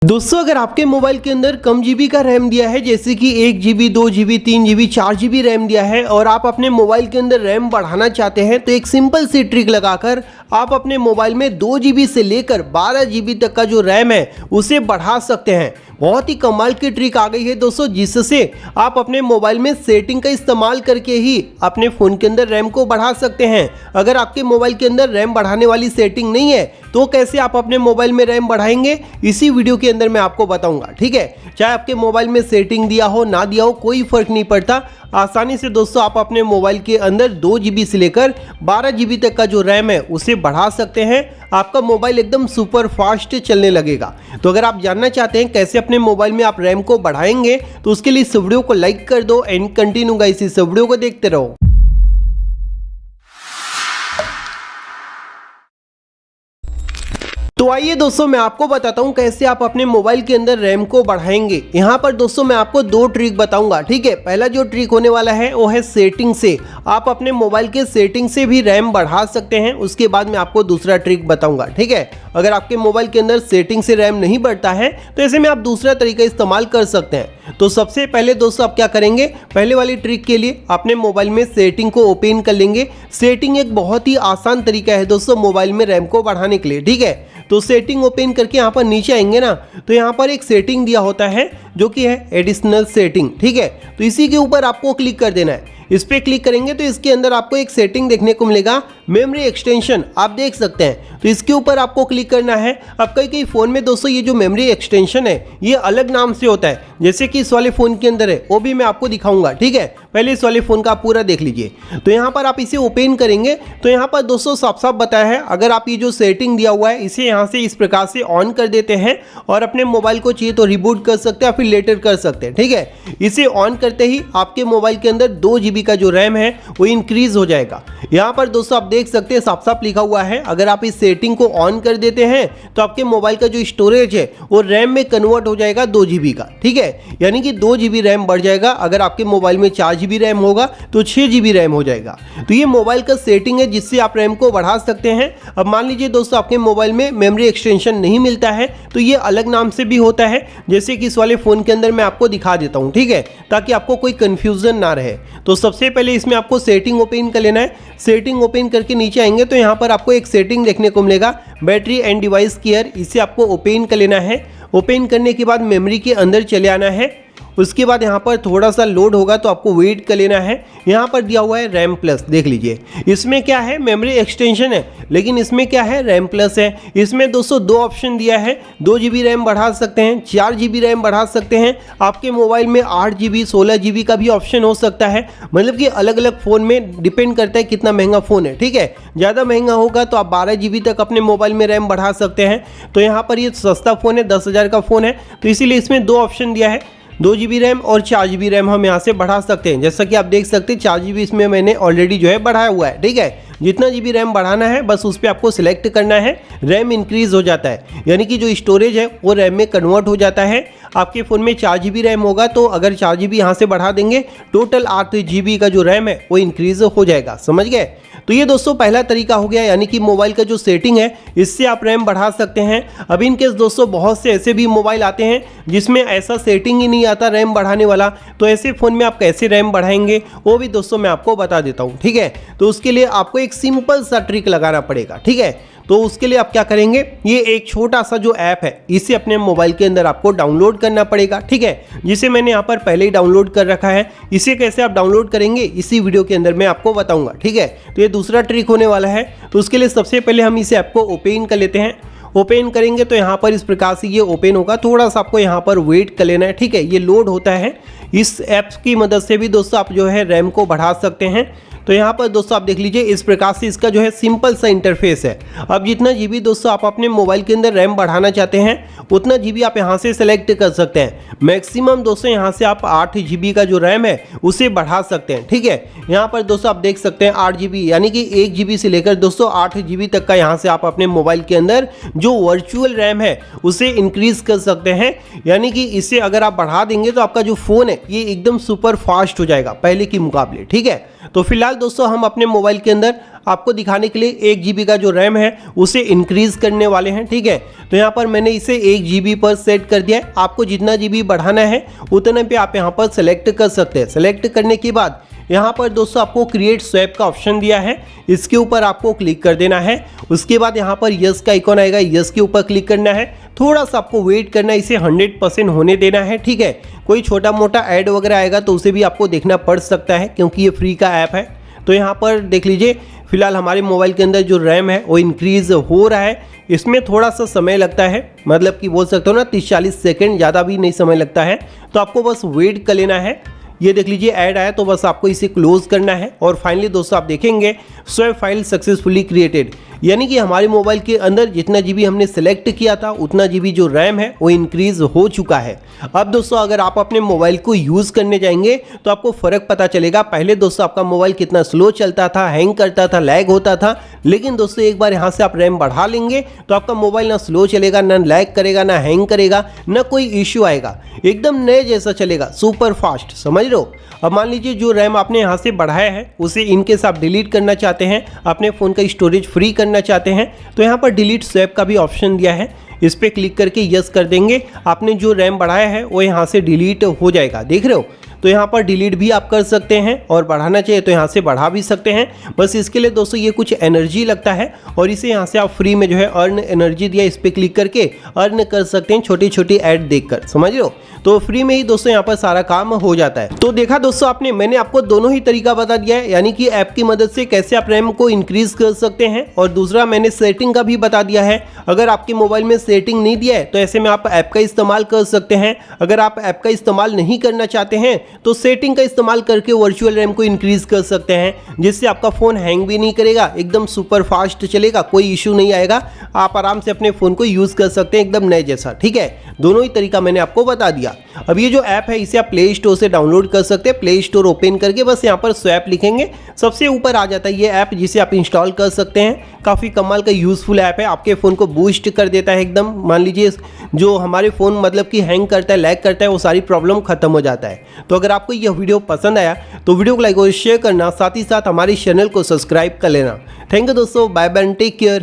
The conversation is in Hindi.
दोस्तों अगर आपके मोबाइल के अंदर कम जीबी का रैम दिया है, जैसे कि 1 GB 2 GB 3 GB 4 GB RAM दिया है और आप अपने मोबाइल के अंदर रैम बढ़ाना चाहते हैं, तो एक सिंपल सी ट्रिक लगाकर आप अपने मोबाइल में 2 GB से लेकर 12 GB तक का जो रैम है उसे बढ़ा सकते हैं। बहुत ही कमाल की ट्रिक आ गई है दोस्तों, जिससे आप अपने मोबाइल में सेटिंग का इस्तेमाल करके ही अपने फ़ोन के अंदर रैम को बढ़ा सकते हैं। अगर आपके मोबाइल के अंदर रैम बढ़ाने वाली सेटिंग नहीं है तो कैसे आप अपने मोबाइल में रैम बढ़ाएंगे, इसी वीडियो के अंदर मैं आपको बताऊंगा। ठीक है, चाहे आपके मोबाइल में सेटिंग दिया हो ना दिया हो कोई फर्क नहीं पड़ता। आसानी से दोस्तों आप अपने मोबाइल के अंदर 2 GB से लेकर 12 GB तक का जो रैम है उसे बढ़ा सकते हैं। आपका मोबाइल एकदम सुपर फास्ट चलने लगेगा। तो अगर आप जानना चाहते हैं कैसे अपने मोबाइल में आप रैम को बढ़ाएंगे तो उसके लिए इस वीडियो को लाइक कर दो एंड कंटिन्यू गाइस इस वीडियो को देखते रहो। तो आइए दोस्तों मैं आपको बताता हूं कैसे आप अपने मोबाइल के अंदर रैम को बढ़ाएंगे। यहाँ पर दोस्तों मैं आपको 2 ट्रिक बताऊंगा। ठीक है, पहला जो ट्रिक होने वाला है वो है सेटिंग से। आप अपने मोबाइल के सेटिंग से भी रैम बढ़ा सकते हैं। उसके बाद मैं आपको दूसरा ट्रिक बताऊंगा। ठीक है, अगर आपके मोबाइल के अंदर सेटिंग से रैम नहीं बढ़ता है तो ऐसे में आप दूसरा तरीका इस्तेमाल कर सकते हैं। तो सबसे पहले दोस्तों आप क्या करेंगे, पहले वाली ट्रिक के लिए अपने मोबाइल में सेटिंग को ओपन कर लेंगे। सेटिंग एक बहुत ही आसान तरीका है दोस्तों मोबाइल में रैम को बढ़ाने के लिए। ठीक है, तो सेटिंग ओपन करके यहाँ पर नीचे आएंगे ना, तो यहाँ पर एक सेटिंग दिया होता है जो कि है एडिशनल सेटिंग। ठीक है, तो इसी के ऊपर आपको क्लिक कर देना है। इस पर क्लिक करेंगे तो इसके अंदर आपको एक सेटिंग देखने को मिलेगा, मेमोरी एक्सटेंशन, आप देख सकते हैं। तो इसके ऊपर आपको क्लिक करना है। अब कई फ़ोन में दोस्तों ये जो मेमोरी एक्सटेंशन है ये अलग नाम से होता है, जैसे कि इस वाले फ़ोन के अंदर है, वो भी मैं आपको दिखाऊंगा। ठीक है, पहले इस वाले फ़ोन का आप पूरा देख लीजिए। तो यहाँ पर आप इसे ओपन करेंगे तो यहाँ पर दोस्तों साफ साफ बताया है, अगर आप ये जो सेटिंग दिया हुआ है इसे यहाँ से इस प्रकार से ऑन कर देते हैं और अपने मोबाइल को चाहिए तो रिबूट कर सकते हैं, फिर लेटर कर सकते हैं। ठीक है, इसे ऑन करते ही आपके मोबाइल के अंदर 2 GB का जो रैम है वो इंक्रीज हो जाएगा। यहाँ पर दोस्तों आप देख सकते हैं साफ साफ लिखा हुआ है, अगर आप इस सेटिंग को ऑन कर देते हैं तो आपके मोबाइल का जो स्टोरेज है वो रैम में कन्वर्ट हो जाएगा 2 GB का। ठीक है, यानी कि 2 GB रैम बढ़ जाएगा। अगर आपके मोबाइल में 4 GB रैम होगा तो 6 GB रैम हो जाएगा। तो ये मोबाइल का सेटिंग है जिससे आप रैम को बढ़ा सकते हैं। अब मान लीजिए दोस्तों आपके मोबाइल में मेमोरी एक्सटेंशन नहीं मिलता है तो ये अलग नाम से भी होता है, जैसे कि इस वाले फ़ोन के अंदर मैं आपको दिखा देता हूँ। ठीक है, ताकि आपको कोई कन्फ्यूजन ना रहे। तो सबसे पहले इसमें आपको सेटिंग ओपन कर लेना है। सेटिंग ओपन करके नीचे आएंगे तो यहाँ पर आपको एक सेटिंग देखने को मिलेगा, बैटरी एंड डिवाइस केयर, इसे आपको ओपन कर लेना है। ओपन करने के बाद मेमोरी के अंदर चले आना है। उसके बाद यहाँ पर थोड़ा सा लोड होगा तो आपको वेट कर लेना है। यहाँ पर दिया हुआ है रैम प्लस, देख लीजिए। इसमें क्या है, मेमोरी एक्सटेंशन है, लेकिन इसमें क्या है, रैम प्लस है। इसमें दोस्तों 2 ऑप्शन दिया है, 2 GB रैम बढ़ा सकते हैं, 4 GB रैम बढ़ा सकते हैं। आपके मोबाइल में 8 GB 16 GB का भी ऑप्शन हो सकता है। मतलब कि अलग अलग फ़ोन में डिपेंड करता है कितना महंगा फ़ोन है। ठीक है, ज़्यादा महंगा होगा तो आप 12 GB तक अपने मोबाइल में रैम बढ़ा सकते हैं। तो यहाँ पर ये सस्ता फ़ोन है, 10,000 का फ़ोन है, तो इसीलिए इसमें 2 ऑप्शन दिया है, 2 GB रैम और 4 GB रैम हम यहाँ से बढ़ा सकते हैं। जैसा कि आप देख सकते हैं 4 GB इसमें मैंने ऑलरेडी जो है बढ़ाया हुआ है। ठीक है, जितना GB रैम बढ़ाना है बस उस पर आपको सिलेक्ट करना है, रैम इंक्रीज हो जाता है, यानी कि जो स्टोरेज है वो रैम में कन्वर्ट हो जाता है। आपके फ़ोन में 4 GB रैम होगा तो अगर 4 GB यहाँ से बढ़ा देंगे टोटल 8 GB का जो रैम है वो इंक्रीज हो जाएगा। समझ गए? तो ये दोस्तों पहला तरीका हो गया, यानी कि मोबाइल का जो सेटिंग है इससे आप रैम बढ़ा सकते हैं। अब इनकेस दोस्तों बहुत से ऐसे भी मोबाइल आते हैं जिसमें ऐसा सेटिंग ही नहीं आता रैम बढ़ाने वाला, तो ऐसे फ़ोन में आप कैसे रैम बढ़ाएंगे वो भी दोस्तों मैं आपको बता देता हूँ। ठीक है, तो उसके लिए आपको एक सिंपल सा ट्रिक लगाना पड़ेगा। ठीक है, तो उसके लिए आप क्या करेंगे, ये एक छोटा सा जो ऐप है इसे अपने मोबाइल के अंदर आपको डाउनलोड करना पड़ेगा। ठीक है, जिसे मैंने यहाँ पर पहले ही डाउनलोड कर रखा है। इसे कैसे आप डाउनलोड करेंगे इसी वीडियो के अंदर मैं आपको बताऊंगा। ठीक है, तो ये दूसरा ट्रिक होने वाला है। तो उसके लिए सबसे पहले हम इस ऐप को ओपन कर लेते हैं। ओपन करेंगे तो यहाँ पर इस प्रकार से ये ओपन होगा, थोड़ा सा आपको यहाँ पर वेट कर लेना है। ठीक है, ये लोड होता है। इस ऐप की मदद से भी दोस्तों आप जो है रैम को बढ़ा सकते हैं। तो यहाँ पर दोस्तों आप देख लीजिए इस प्रकार से इसका जो है सिंपल सा इंटरफेस है। अब जितना GB दोस्तों आप अपने मोबाइल के अंदर रैम बढ़ाना चाहते हैं उतना GB आप यहाँ से सेलेक्ट कर सकते हैं। मैक्सिमम दोस्तों यहाँ से आप 8 GB का जो रैम है उसे बढ़ा सकते हैं। ठीक है, यहाँ पर दोस्तों आप देख सकते हैं 8 GB, यानी कि 1 GB से लेकर दोस्तों 8 GB तक का यहाँ से आप अपने मोबाइल के अंदर जो वर्चुअल रैम है उसे इंक्रीज कर सकते हैं। यानी कि इसे अगर आप बढ़ा देंगे तो आपका जो फ़ोन है ये एकदम सुपर फास्ट हो जाएगा पहले के मुकाबले। ठीक है, तो फिलहाल दोस्तों हम अपने मोबाइल के अंदर आपको दिखाने के लिए 1 GB का जो रैम है उसे इंक्रीज करने वाले हैं। ठीक है, तो यहाँ पर मैंने इसे 1 GB पर सेट कर दिया है। आपको जितना GB बढ़ाना है उतने पे आप यहाँ पर सेलेक्ट कर सकते हैं। सेलेक्ट करने के बाद यहाँ पर दोस्तों आपको क्रिएट स्वैप का ऑप्शन दिया है, इसके ऊपर आपको क्लिक कर देना है। उसके बाद यहाँ पर यस का आइकॉन आएगा, यस के ऊपर क्लिक करना है। थोड़ा सा आपको वेट करना है, इसे 100% होने देना है। ठीक है, कोई छोटा मोटा ऐड वगैरह आएगा तो उसे भी आपको देखना पड़ सकता है क्योंकि ये फ्री का ऐप है। तो यहाँ पर देख लीजिए, फिलहाल हमारे मोबाइल के अंदर जो रैम है वो इंक्रीज हो रहा है। इसमें थोड़ा सा समय लगता है, मतलब कि बोल सकते हो ना 30-40 सेकेंड, ज़्यादा भी नहीं समय लगता है। तो आपको बस वेट कर लेना है। ये देख लीजिए ऐड आया तो बस आपको इसे क्लोज करना है। और फाइनली दोस्तों आप देखेंगे स्वैप फाइल सक्सेसफुली क्रिएटेड, यानी कि हमारे मोबाइल के अंदर जितना GB हमने सेलेक्ट किया था उतना GB जो रैम है वो इंक्रीज हो चुका है। अब दोस्तों अगर आप अपने मोबाइल को यूज़ करने जाएंगे तो आपको फ़र्क पता चलेगा। पहले दोस्तों आपका मोबाइल कितना स्लो चलता था, हैंग करता था, लैग होता था, लेकिन दोस्तों एक बार यहाँ से आप रैम बढ़ा लेंगे तो आपका मोबाइल ना स्लो चलेगा, ना लैग करेगा, ना हैंग करेगा, ना कोई इश्यू आएगा, एकदम नए जैसा चलेगा, सुपर फास्ट। समझ लो। अब मान लीजिए जो रैम आपने यहाँ से बढ़ाया है उसे इनकेस आप डिलीट करना चाहते हैं, अपने फ़ोन का स्टोरेज फ्री करना चाहते हैं, तो यहाँ पर डिलीट स्वैप का भी ऑप्शन दिया है। इस पर क्लिक करके यस कर देंगे, आपने जो रैम बढ़ाया है वो यहाँ से डिलीट हो जाएगा। देख रहे हो, तो यहाँ पर डिलीट भी आप कर सकते हैं और बढ़ाना चाहिए तो यहाँ से बढ़ा भी सकते हैं। बस इसके लिए दोस्तों ये कुछ एनर्जी लगता है और इसे यहाँ से आप फ्री में जो है अर्न एनर्जी दिया, इस पर क्लिक करके अर्न कर सकते हैं छोटी छोटी ऐड देखकर। समझ लो, तो फ्री में ही दोस्तों यहाँ पर सारा काम हो जाता है। तो देखा दोस्तों आपने, मैंने आपको दोनों ही तरीका बता दिया है, यानी कि ऐप की मदद से कैसे आप रैम को इंक्रीज कर सकते हैं, और दूसरा मैंने सेटिंग का भी बता दिया है। अगर आपके मोबाइल में सेटिंग नहीं दिया है तो ऐसे में आप ऐप का इस्तेमाल कर सकते हैं। अगर आप ऐप का इस्तेमाल नहीं करना चाहते हैं तो सेटिंग का इस्तेमाल करके वर्चुअल रैम को इंक्रीज कर सकते हैं, जिससे आपका फ़ोन हैंग भी नहीं करेगा, एकदम सुपर फास्ट चलेगा, कोई इशू नहीं आएगा, आप आराम से अपने फ़ोन को यूज़ कर सकते हैं एकदम नए जैसा। ठीक है, दोनों ही तरीका मैंने आपको बता दिया। अब ये जो ऐप है इसे आप प्ले स्टोर से डाउनलोड कर सकते हैं। प्ले स्टोर ओपन करके बस यहाँ पर स्वैप लिखेंगे, सबसे ऊपर आ जाता है ये ऐप, जिसे आप इंस्टॉल कर सकते हैं। काफ़ी कमाल का यूज़फुल ऐप है, आपके फ़ोन को बूस्ट कर देता है एकदम। मान लीजिए जो हमारे फ़ोन मतलब कि हैंग करता है, लैग करता है, वो सारी प्रॉब्लम खत्म हो जाता है। तो अगर आपको यह वीडियो पसंद आया तो वीडियो को लाइक और शेयर करना, साथ ही साथ हमारे चैनल को सब्सक्राइब कर लेना। थैंक यू दोस्तों, बाय बाय, टेक केयर।